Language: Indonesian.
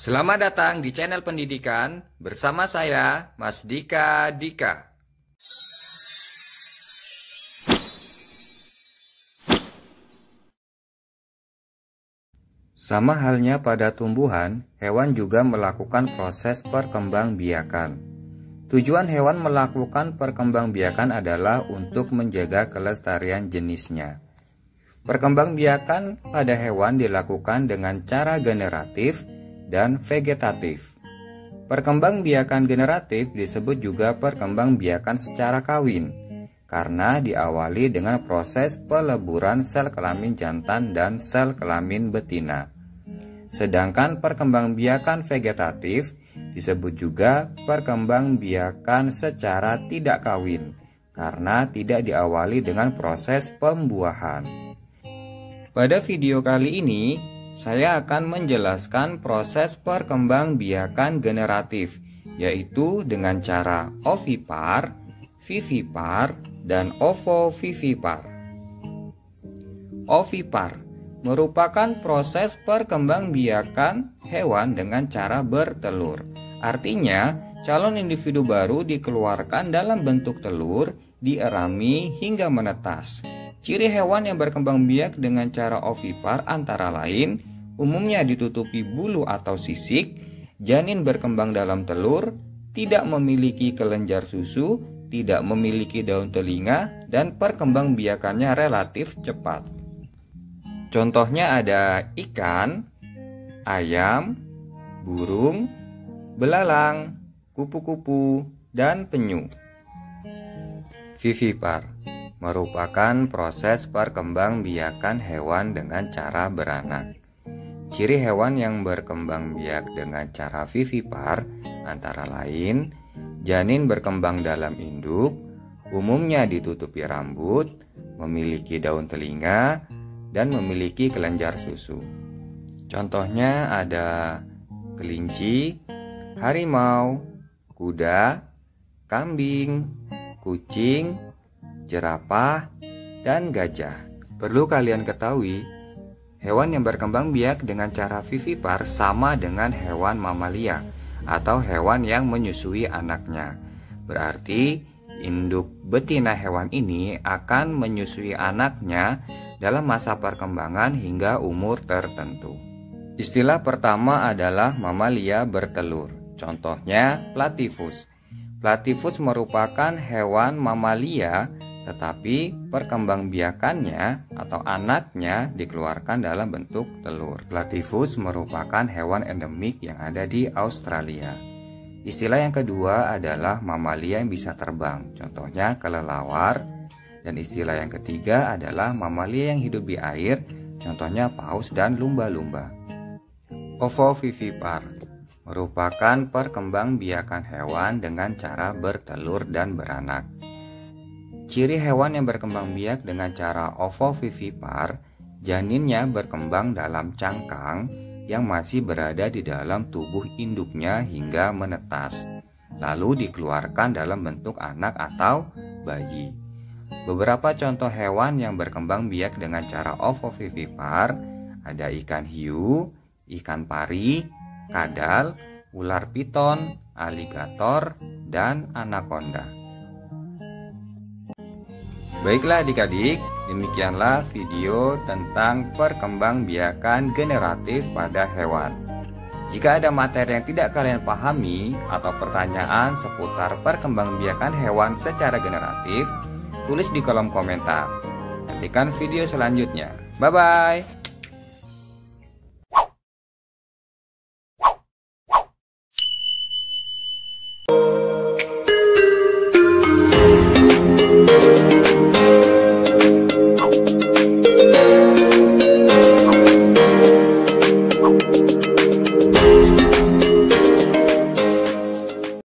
Selamat datang di channel pendidikan bersama saya, Mas Dika Dika. Sama halnya pada tumbuhan, hewan juga melakukan proses perkembangbiakan. Tujuan hewan melakukan perkembangbiakan adalah untuk menjaga kelestarian jenisnya. Perkembangbiakan pada hewan dilakukan dengan cara generatif dan vegetatif. Perkembangbiakan generatif disebut juga perkembangbiakan secara kawin, karena diawali dengan proses peleburan sel kelamin jantan dan sel kelamin betina. Sedangkan perkembangbiakan vegetatif disebut juga perkembangbiakan secara tidak kawin, karena tidak diawali dengan proses pembuahan. Pada video kali ini, saya akan menjelaskan proses perkembangbiakan generatif, yaitu dengan cara ovipar, vivipar, dan ovovivipar. Ovipar merupakan proses perkembangbiakan hewan dengan cara bertelur. Artinya, calon individu baru dikeluarkan dalam bentuk telur, dierami hingga menetas. Ciri hewan yang berkembang biak dengan cara ovipar antara lain, umumnya ditutupi bulu atau sisik, janin berkembang dalam telur, tidak memiliki kelenjar susu, tidak memiliki daun telinga, dan perkembangbiakannya relatif cepat. Contohnya ada ikan, ayam, burung, belalang, kupu-kupu, dan penyu. Vivipar merupakan proses perkembangbiakan hewan dengan cara beranak. Ciri hewan yang berkembang biak dengan cara vivipar antara lain, janin berkembang dalam induk, umumnya ditutupi rambut, memiliki daun telinga, dan memiliki kelenjar susu. Contohnya ada kelinci, harimau, kuda, kambing, kucing, jerapah, dan gajah. Perlu kalian ketahui, hewan yang berkembang biak dengan cara vivipar sama dengan hewan mamalia atau hewan yang menyusui anaknya. Berarti induk betina hewan ini akan menyusui anaknya dalam masa perkembangan hingga umur tertentu. Istilah pertama adalah mamalia bertelur. Contohnya platypus. Platypus merupakan hewan mamalia, tetapi perkembangbiakannya atau anaknya dikeluarkan dalam bentuk telur. Platypus merupakan hewan endemik yang ada di Australia. Istilah yang kedua adalah mamalia yang bisa terbang. Contohnya kelelawar. Dan istilah yang ketiga adalah mamalia yang hidup di air. Contohnya paus dan lumba-lumba. Ovovivipar merupakan perkembangbiakan hewan dengan cara bertelur dan beranak. Ciri hewan yang berkembang biak dengan cara ovovivipar, janinnya berkembang dalam cangkang yang masih berada di dalam tubuh induknya hingga menetas, lalu dikeluarkan dalam bentuk anak atau bayi. Beberapa contoh hewan yang berkembang biak dengan cara ovovivipar ada ikan hiu, ikan pari, kadal, ular piton, aligator, dan anaconda. Baiklah adik-adik, demikianlah video tentang perkembangbiakan generatif pada hewan. Jika ada materi yang tidak kalian pahami atau pertanyaan seputar perkembangbiakan hewan secara generatif, tulis di kolom komentar. Nantikan video selanjutnya. Bye-bye.